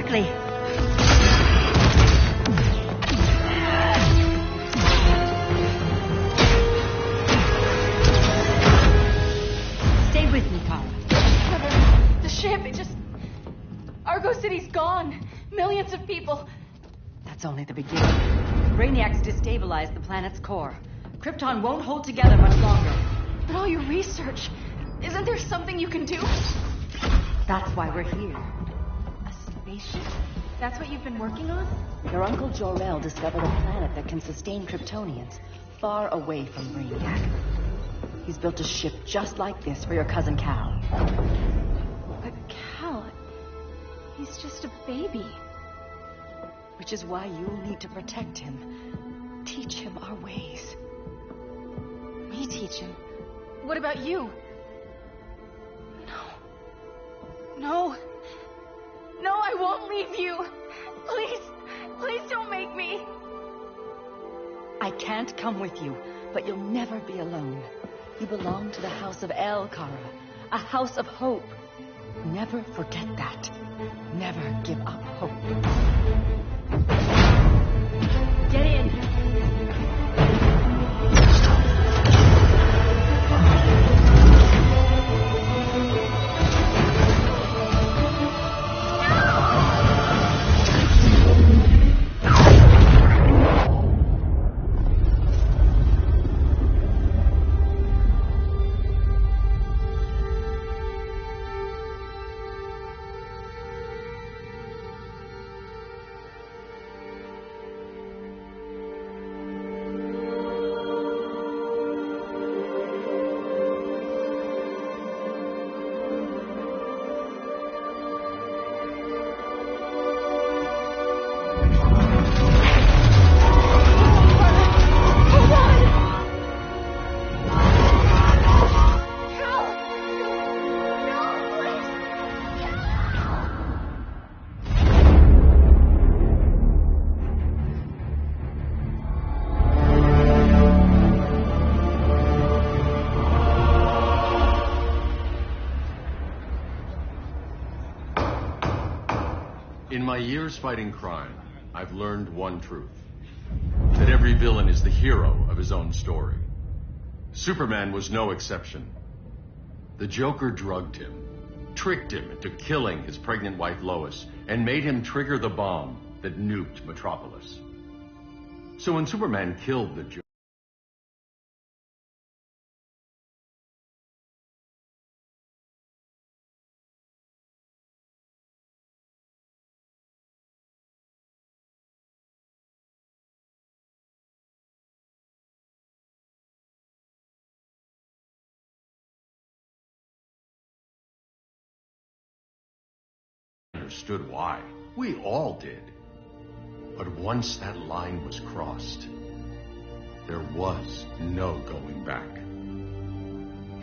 quickly. Stay with me, Kara. The ship, Argo City's gone. Millions of people. That's only the beginning. Brainiac's destabilized the planet's core. Krypton won't hold together much longer. But all your research, isn't there something you can do? That's why we're here. A spaceship? That's what you've been working on? Your Uncle Jor-El discovered a planet that can sustain Kryptonians, far away from Brainiac. He's built a ship just like this for your cousin Cal. But Cal, he's just a baby. Which is why you'll need to protect him. Teach him our ways. Me teach him? What about you? No, I won't leave you. Please don't make me. I can't come with you, but you'll never be alone. You belong to the House of El, Kara. A house of hope. Never forget that. Never give up hope. Get in. In my years fighting crime, I've learned one truth. That every villain is the hero of his own story. Superman was no exception. The Joker drugged him, tricked him into killing his pregnant wife Lois, and made him trigger the bomb that nuked Metropolis. So when Superman killed the Joker, understood why. We all did. But once that line was crossed, there was no going back.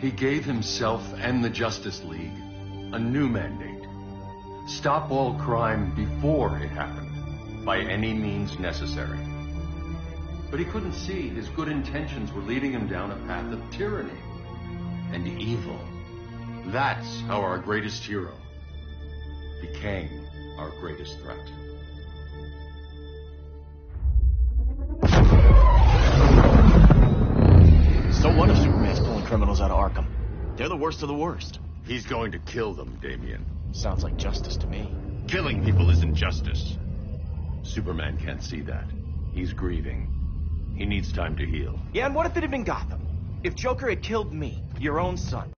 He gave himself and the Justice League a new mandate. Stop all crime before it happened, by any means necessary. But he couldn't see his good intentions were leading him down a path of tyranny and evil. That's how our greatest hero became our greatest threat. So what if Superman's pulling criminals out of Arkham? They're the worst of the worst. He's going to kill them, Damian. Sounds like justice to me. Killing people isn't justice. Superman can't see that. He's grieving. He needs time to heal. Yeah, and what if it had been Gotham? If Joker had killed me, your own son?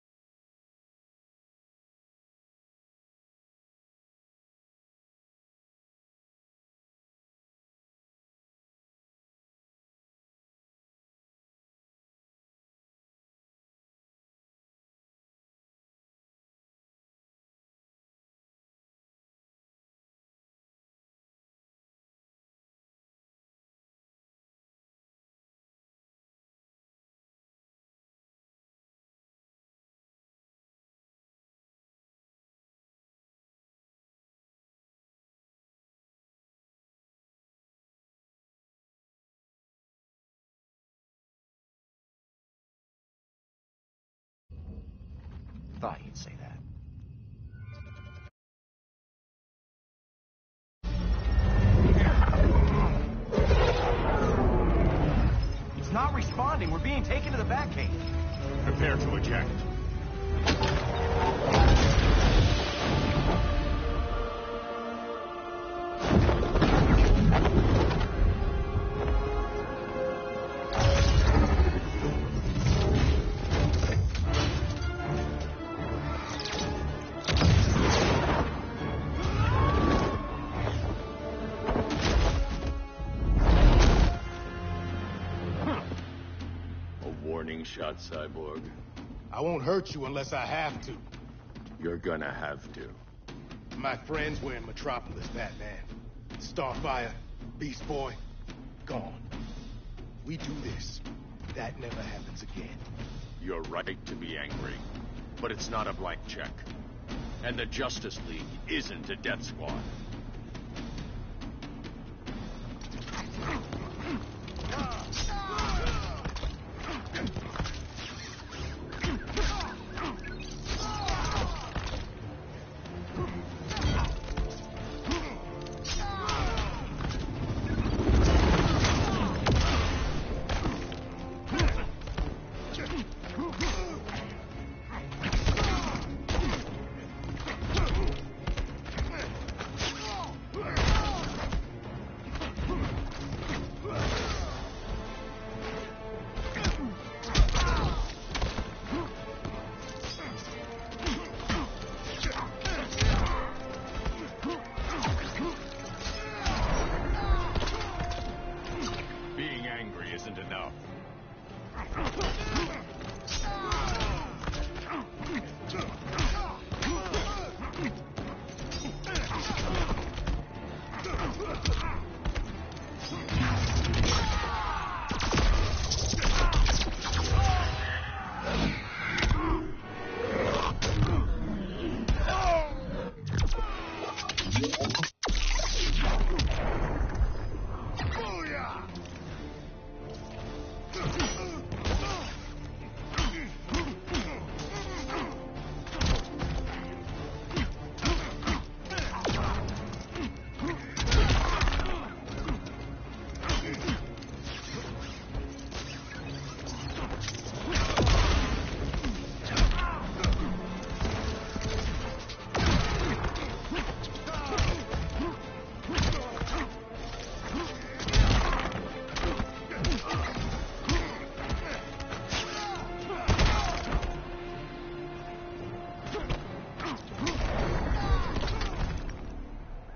Thought you'd say that. responding. We're being taken to the Batcave. Prepare to eject. Warning shot, Cyborg. I won't hurt you unless I have to. You're gonna have to. My friends were in Metropolis, Batman. Starfire, Beast Boy, gone. We do this. That never happens again. You're right to be angry, but it's not a blank check. And the Justice League isn't a death squad.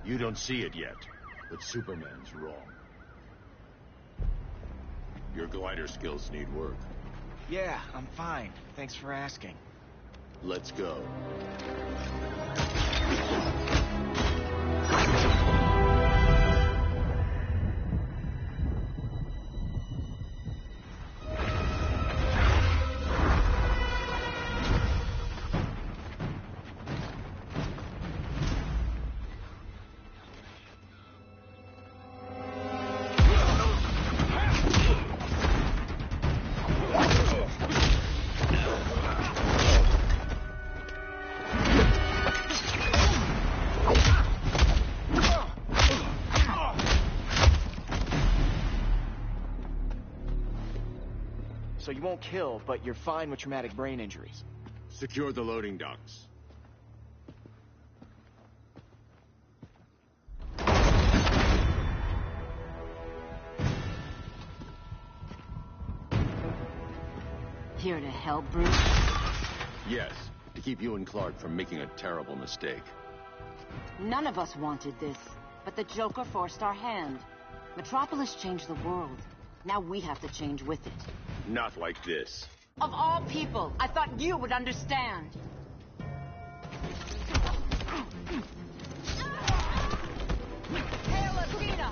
You don't see it yet, but Superman's wrong. Your glider skills need work. Yeah, I'm fine. Thanks for asking. Let's go. So you won't kill, but you're fine with traumatic brain injuries. Secure the loading docks. Here to help, Bruce? Yes, to keep you and Clark from making a terrible mistake. None of us wanted this, but the Joker forced our hand. Metropolis changed the world. Now we have to change with it. Not like this. Of all people, I thought you would understand. Hail Athena!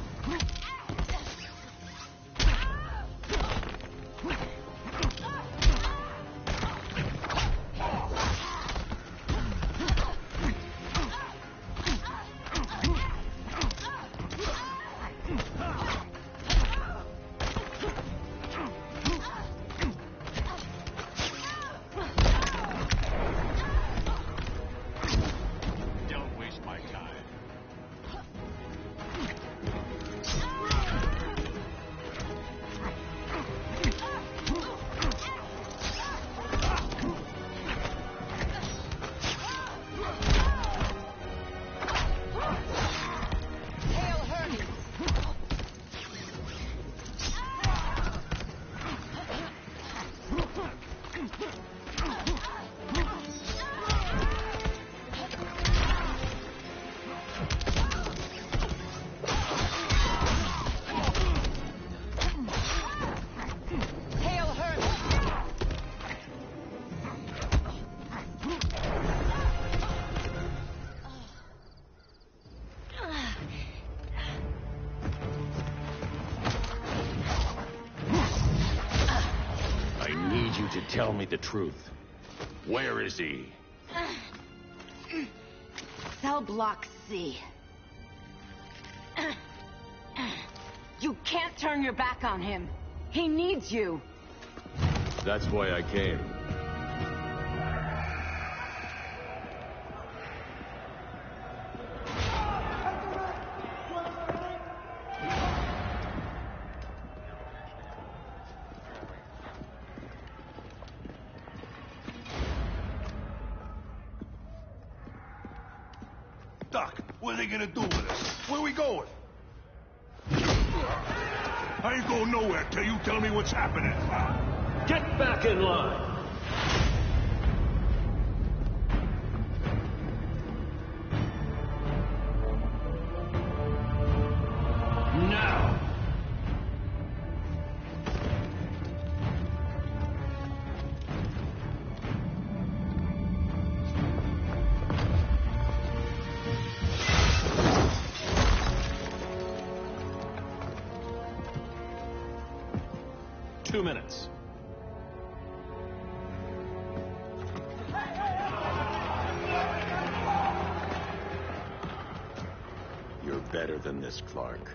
Tell me the truth. Where is he? Cell block C. You can't turn your back on him. He needs you. That's why I came. Doc, what are they gonna do with us? Where we going? I ain't going nowhere till you tell me what's happening. Get back in line! Now! Two minutes. You're better than this, Clark.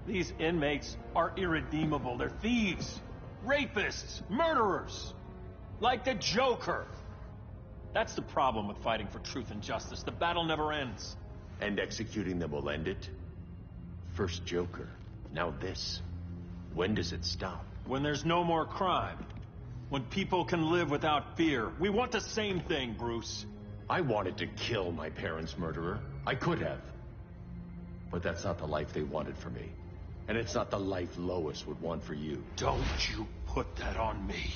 These inmates are irredeemable. They're thieves, rapists, murderers. Like the Joker. That's the problem with fighting for truth and justice. The battle never ends. And executing them will end it? First Joker, now this. When does it stop? When there's no more crime. When people can live without fear. We want the same thing, Bruce. I wanted to kill my parents' murderer. I could have. But that's not the life they wanted for me. And it's not the life Lois would want for you. Don't you put that on me.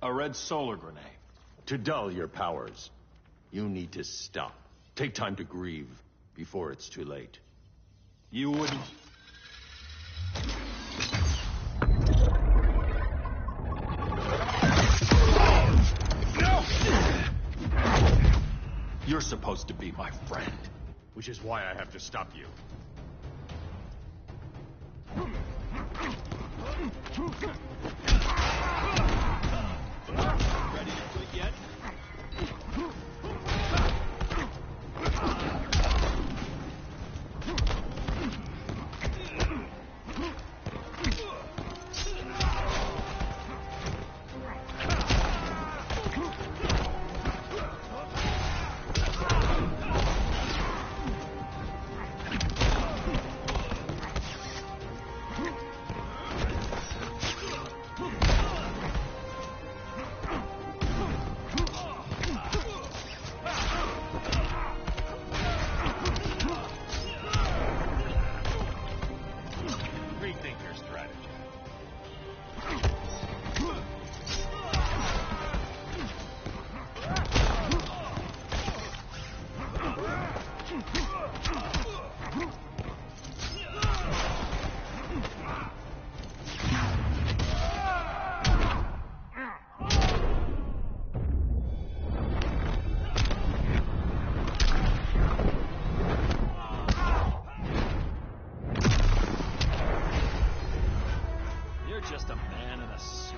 A red solar grenade. To dull your powers, you need to stop. Take time to grieve before it's too late. You wouldn't... No! You're supposed to be my friend. Which is why I have to stop you. Ready to quit yet? Rethink your strategy. You're just a man in a suit.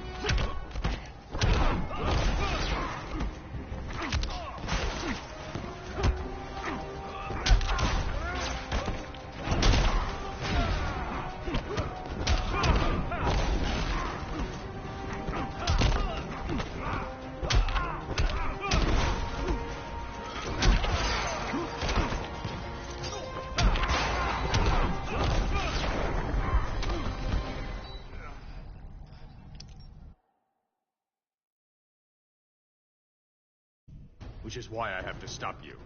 Which is why I have to stop you.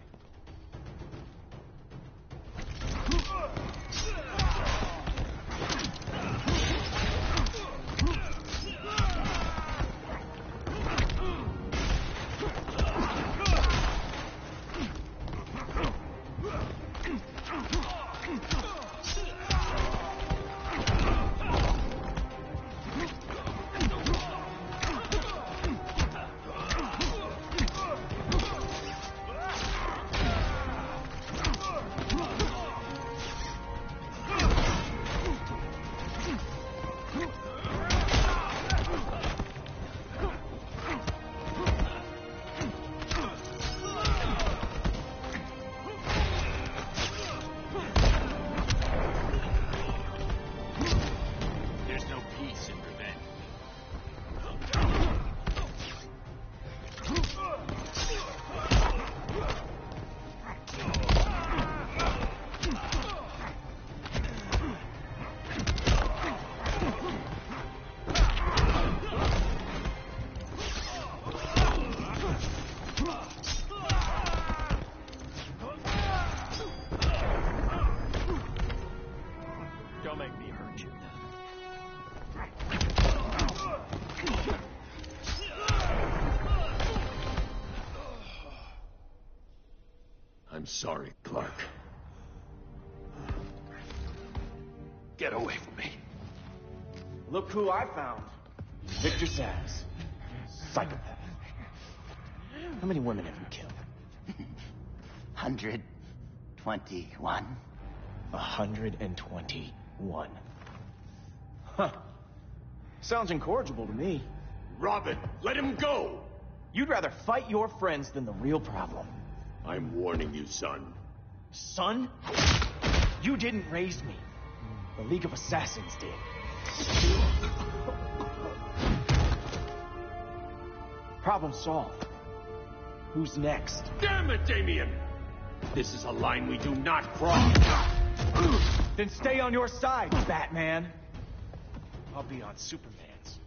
sorry, Clark. Get away from me. Look who I found. Victor Zsasz. Psychopath. How many women have you killed? 121. 121. Huh. Sounds incorrigible to me. Robin, let him go! You'd rather fight your friends than the real problem. I'm warning you, son. Son? You didn't raise me. The League of Assassins did. Problem solved. Who's next? Damn it, Damien! This is a line we do not cross. Then stay on your side, Batman. I'll be on Superman's.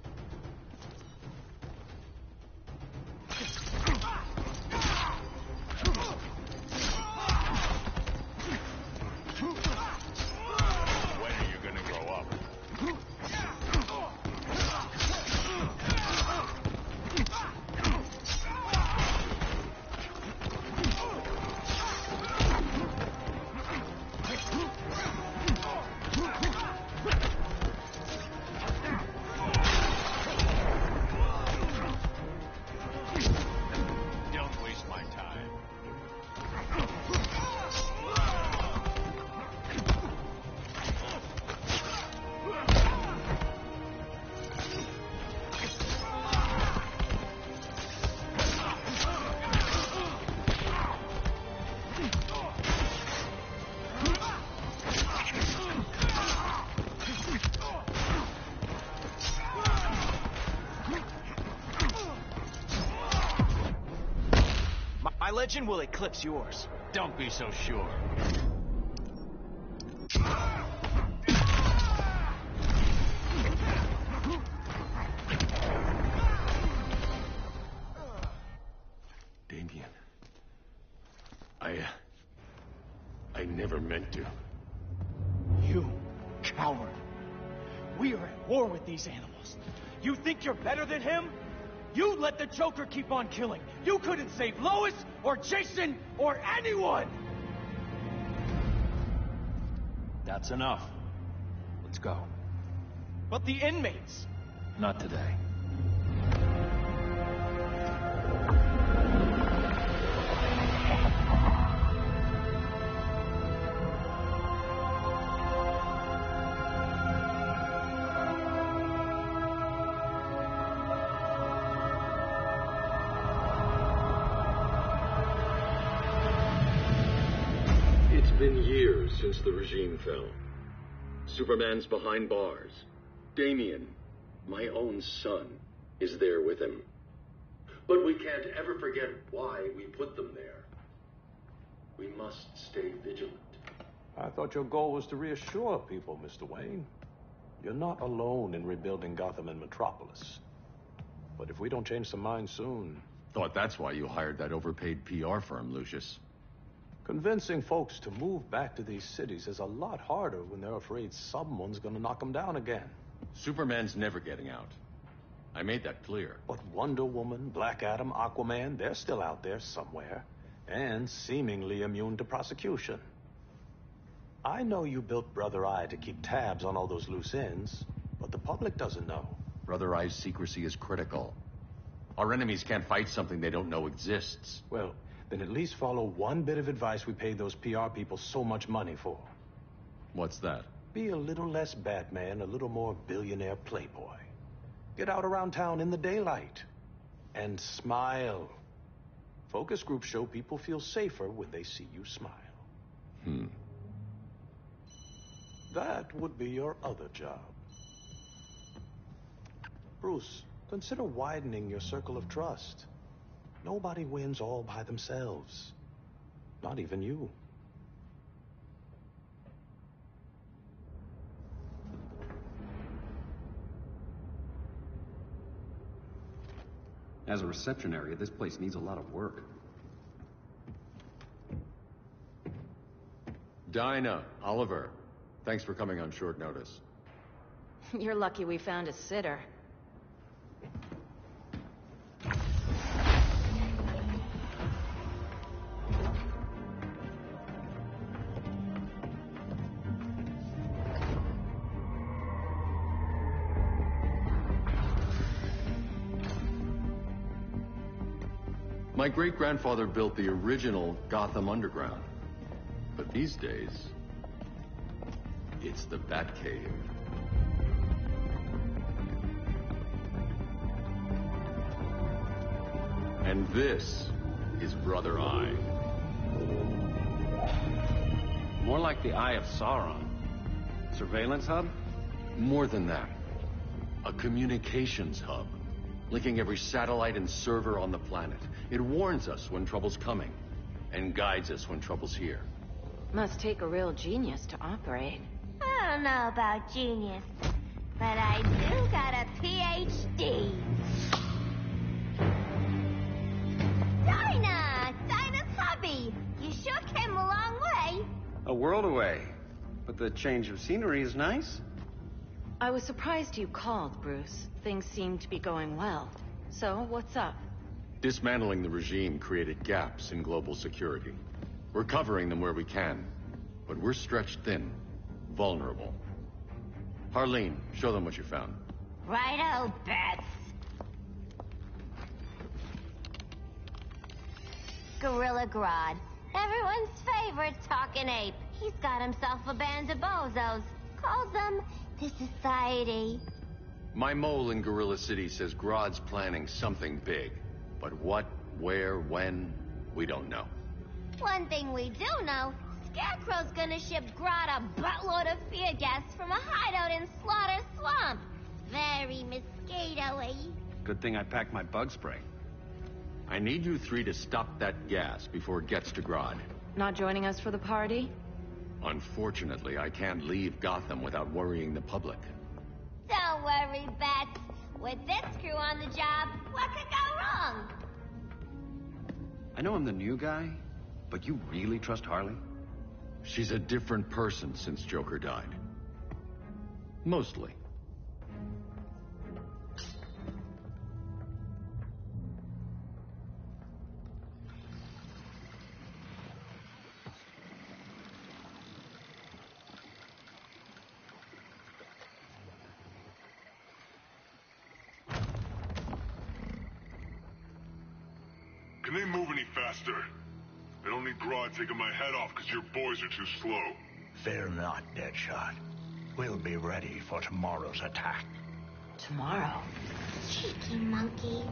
When are you gonna grow up? Don't waste my time. My legend will eclipse yours. Don't be so sure. Damien. I never meant to. You coward. We are at war with these animals. You think you're better than him? You let the Joker keep on killing. You couldn't save Lois or Jason or anyone! That's enough. Let's go. But the inmates. Not today. It's been years since the regime fell. Superman's behind bars. Damien, my own son, is there with him. But we can't ever forget why we put them there. We must stay vigilant. I thought your goal was to reassure people, Mr. Wayne. You're not alone in rebuilding Gotham and Metropolis. But if we don't change some minds soon... Thought that's why you hired that overpaid PR firm, Lucius. Convincing folks to move back to these cities is a lot harder when they're afraid someone's gonna knock them down again. Superman's never getting out. I made that clear. But Wonder Woman, Black Adam, Aquaman, they're still out there somewhere. And seemingly immune to prosecution. I know you built Brother Eye to keep tabs on all those loose ends, but the public doesn't know. Brother Eye's secrecy is critical. Our enemies can't fight something they don't know exists. Well, then at least follow one bit of advice we paid those PR people so much money for. What's that? Be a little less Batman, a little more billionaire playboy. Get out around town in the daylight. And smile. Focus groups show people feel safer when they see you smile. That would be your other job. Bruce, consider widening your circle of trust. Nobody wins all by themselves. Not even you. As a reception area, this place needs a lot of work. Dinah, Oliver, thanks for coming on short notice. You're lucky we found a sitter. My great-grandfather built the original Gotham Underground. But these days, it's the Batcave. And this is Brother Eye. More like the Eye of Sauron. Surveillance hub? More than that. A communications hub, linking every satellite and server on the planet. It warns us when trouble's coming, and guides us when trouble's here. Must take a real genius to operate. I don't know about genius, but I do got a PhD. Dinah's hubby. You sure came a long way. A world away. But the change of scenery is nice. I was surprised you called, Bruce. Things seem to be going well. So, what's up? Dismantling the regime created gaps in global security. We're covering them where we can, but we're stretched thin, vulnerable. Harleen, show them what you found. Righto, Bets. Gorilla Grodd. Everyone's favorite talking ape. He's got himself a band of bozos. Calls them the Society. My mole in Gorilla City says Grodd's planning something big. But what, where, when, we don't know. One thing we do know, Scarecrow's gonna ship Grodd a buttload of fear gas from a hideout in Slaughter Swamp. Very mosquito-y. Good thing I packed my bug spray. I need you three to stop that gas before it gets to Grodd. Not joining us for the party? Unfortunately, I can't leave Gotham without worrying the public. Don't worry, Bats. With this crew on the job, what could go wrong? I know I'm the new guy, but you really trust Harley? She's a different person since Joker died. Mostly. Can they move any faster? I don't need Grodd taking my head off because your boys are too slow. Fear not, Deadshot. We'll be ready for tomorrow's attack. Tomorrow? Cheeky monkey.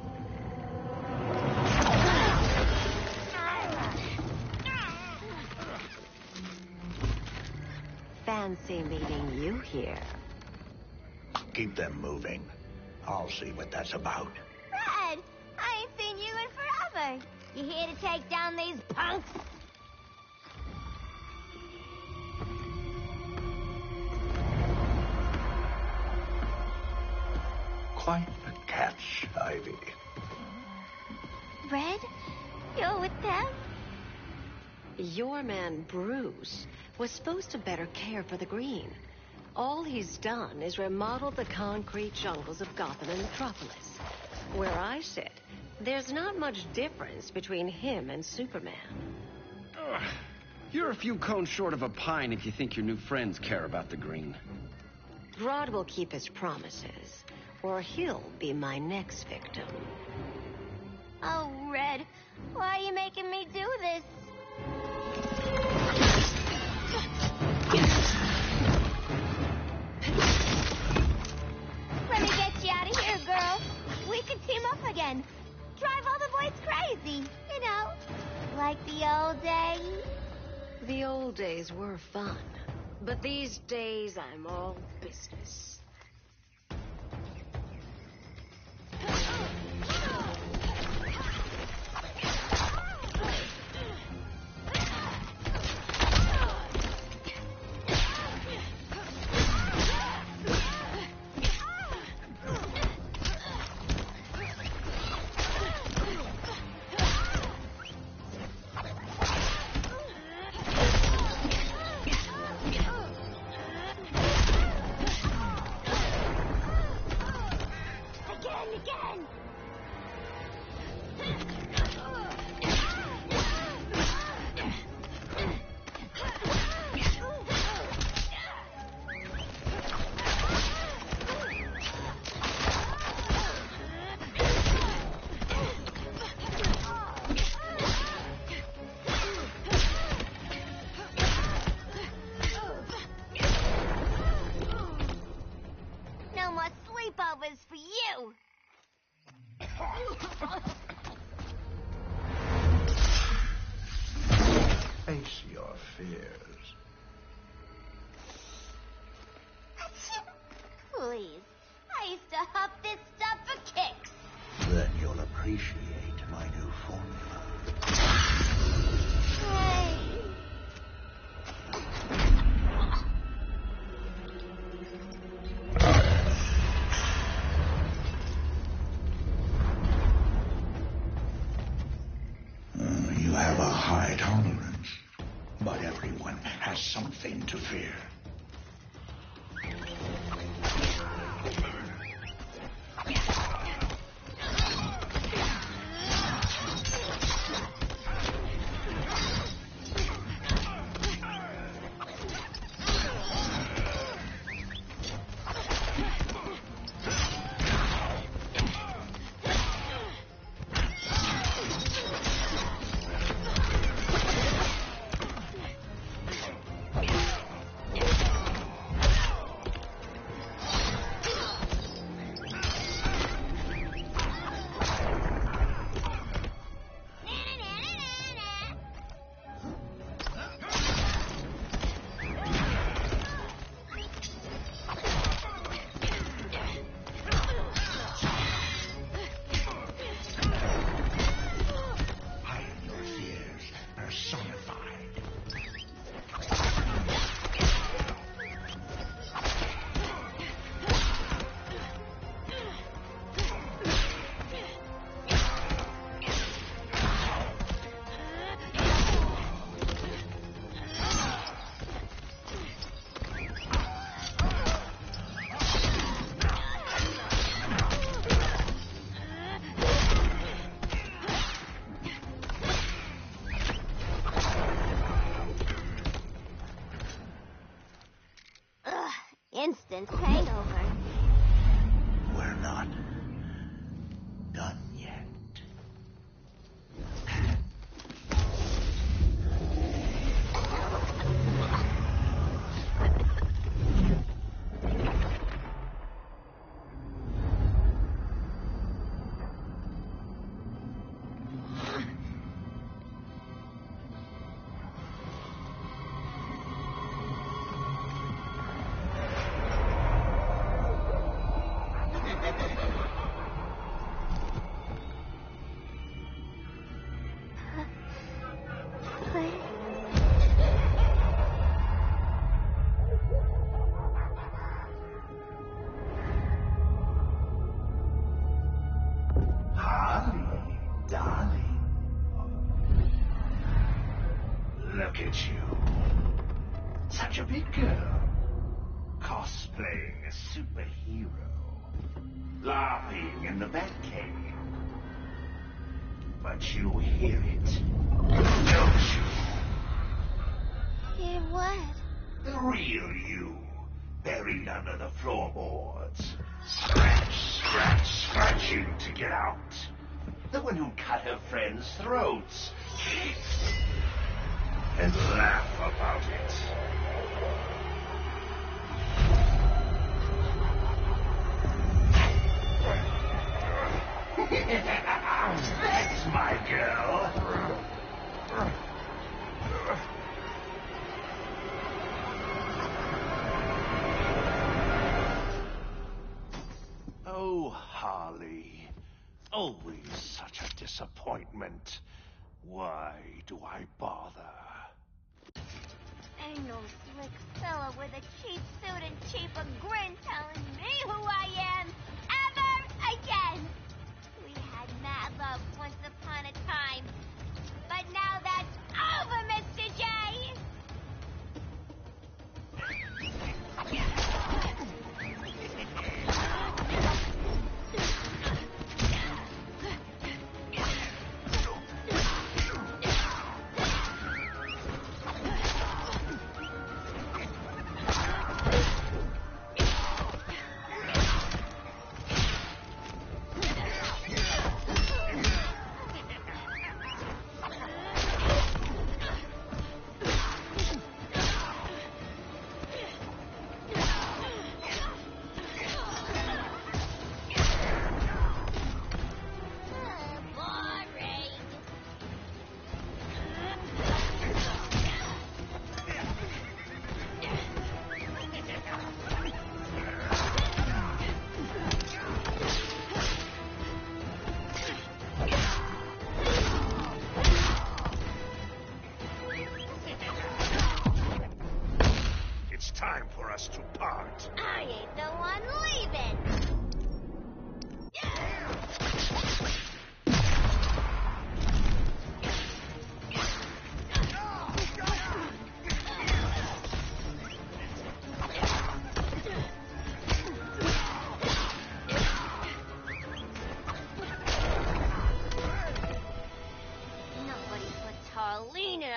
Fancy meeting you here. Keep them moving. I'll see what that's about. Red, I ain't seen you in forever. You here to take down these punks? Quite a catch, Ivy. Red, you're with them? Your man, Bruce, was supposed to better care for the Green. All he's done is remodel the concrete jungles of Gotham and Metropolis. Where I sit, there's not much difference between him and Superman. You're a few cones short of a pine if you think your new friends care about the Green. Grodd will keep his promises, or he'll be my next victim. Oh, Red, why are you making me do this? Let me get you out of here, girl. We can team up again. Drive all the boys crazy, you know, like the old days. The old days were fun, but these days I'm all business. Face your fears. Please. I used to huff this stuff for kicks. Then you'll appreciate my new formula. Hey. You have a high tolerance, but everyone has something to fear. Instant hangover. We're not done yet. Look at you. Such a big girl. Cosplaying a superhero. Laughing in the Batcave. But you hear it, don't you? Hear what? The real you. Buried under the floorboards. Scratching to get out. The one who cut her friends' throats. And laugh about it. That's my girl. Oh, Harley. Always such a disappointment. Why do I bother? Ain't no slick fella with a cheap suit and cheaper grin telling me who I am ever again. We had mad love once upon a time, but now that's over, Mr. J.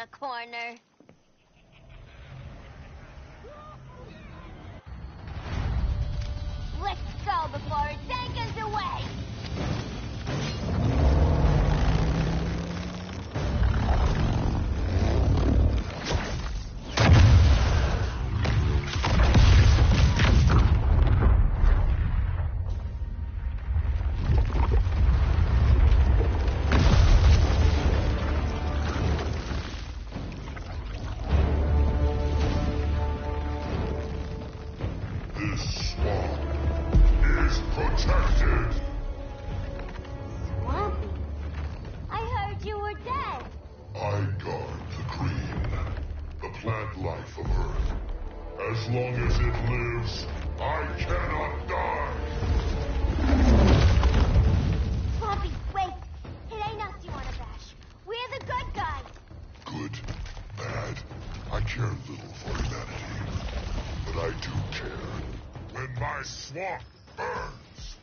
a corner. Let's go before it takes us away! As long as it lives, I cannot die! Swampy, wait! It ain't us you wanna bash. We're the good guys! Good, bad, I care little for humanity. But I do care when my swamp burns!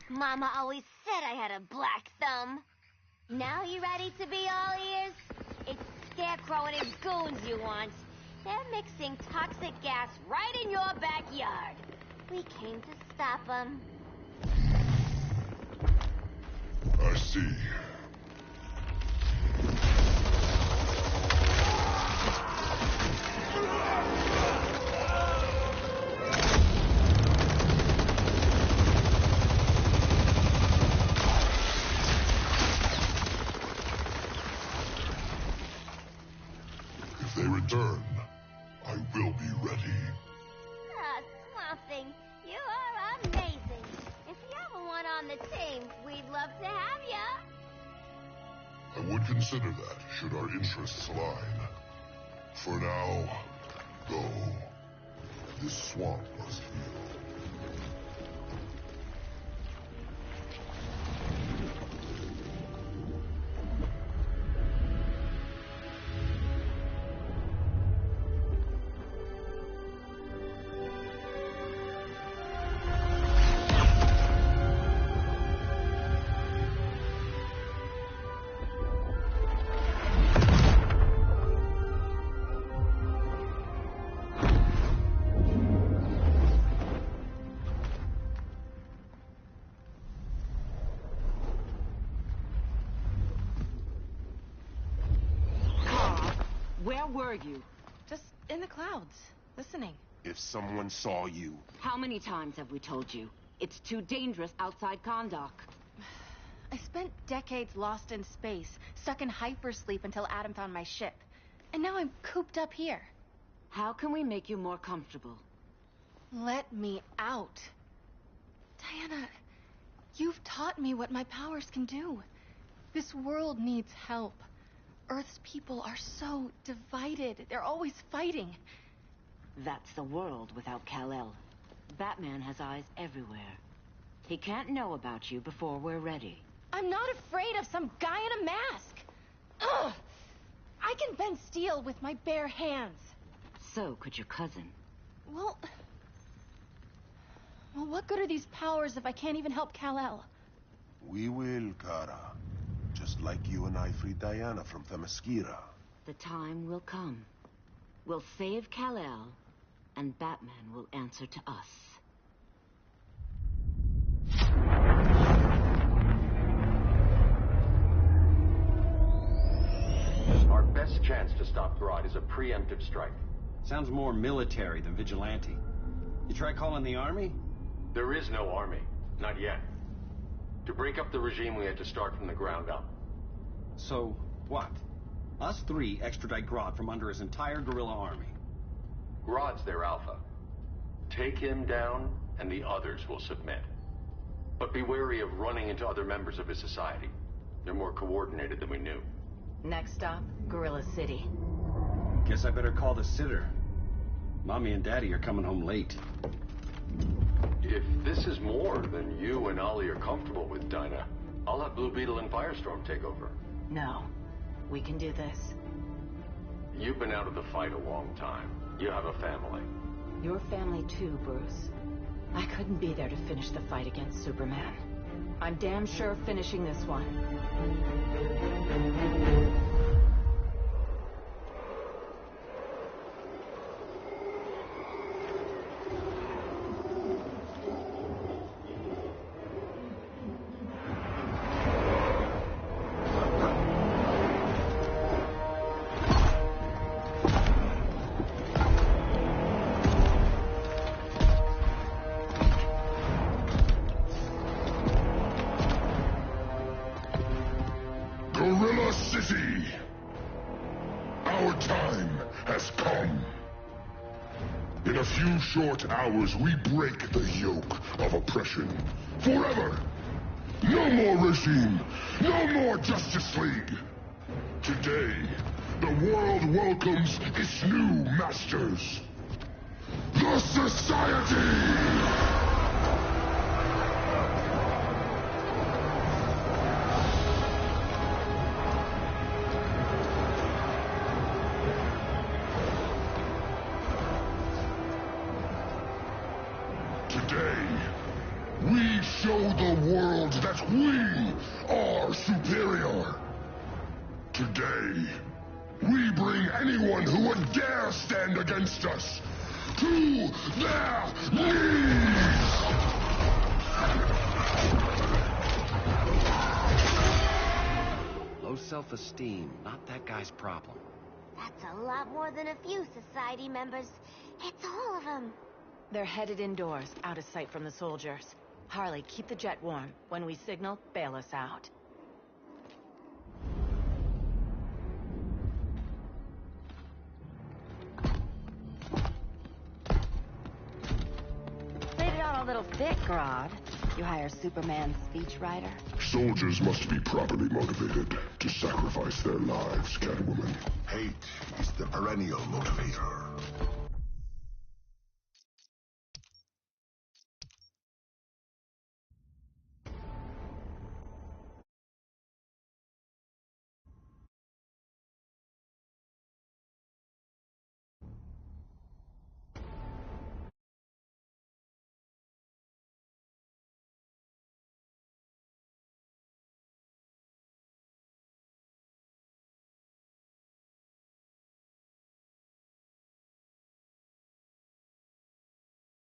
Mama always said I had a black thumb. Now you ready to be all ears? It's Scarecrow and his goons you want. They're mixing toxic gas right in your backyard. We came to stop them. I see. If they return, I will be ready. Ah, Swamp Thing, you are amazing. If you ever want on the team, we'd love to have ya. I would consider that, should our interests align. For now, go. This swamp must heal. Where were you? Just in the clouds, listening. If someone saw you... How many times have we told you? It's too dangerous outside Kahndaq. I spent decades lost in space, stuck in hypersleep until Adam found my ship. And now I'm cooped up here. How can we make you more comfortable? Let me out. Diana, you've taught me what my powers can do. This world needs help. Earth's people are so divided. They're always fighting. That's the world without Kal-El. Batman has eyes everywhere. He can't know about you before we're ready. I'm not afraid of some guy in a mask. Ugh! I can bend steel with my bare hands. So could your cousin. Well, what good are these powers if I can't even help Kal-El? We will, Kara. Just like you and I freed Diana from Themyscira. The time will come. We'll save Kal-El, and Batman will answer to us. Our best chance to stop Grodd is a preemptive strike. Sounds more military than vigilante. You try calling the army? There is no army. Not yet. To break up the regime, we had to start from the ground up. So, what? Us three extradite Grodd from under his entire guerrilla army. Grodd's their alpha. Take him down, and the others will submit. But be wary of running into other members of his society. They're more coordinated than we knew. Next stop, Gorilla City. Guess I better call the sitter. Mommy and Daddy are coming home late. If this is more than you and Ollie are comfortable with, Dinah, I'll have Blue Beetle and Firestorm take over. No. We can do this. You've been out of the fight a long time. You have a family. Your family too, Bruce. I couldn't be there to finish the fight against Superman. I'm damn sure finishing this one. Gorilla City! Our time has come. In a few short hours, we break the yoke of oppression. Forever! No more regime! No more Justice League! Today, the world welcomes its new masters. The Society! Today, we show the world that we are superior. Today, we bring anyone who would dare stand against us to their knees! Low self-esteem, not that guy's problem. That's a lot more than a few society members. It's all of them. They're headed indoors, out of sight from the soldiers. Harley, keep the jet warm. When we signal, bail us out. Laid it on a little thick, Grodd. You hire Superman's speechwriter? Soldiers must be properly motivated to sacrifice their lives, Catwoman. Hate is the perennial motivator.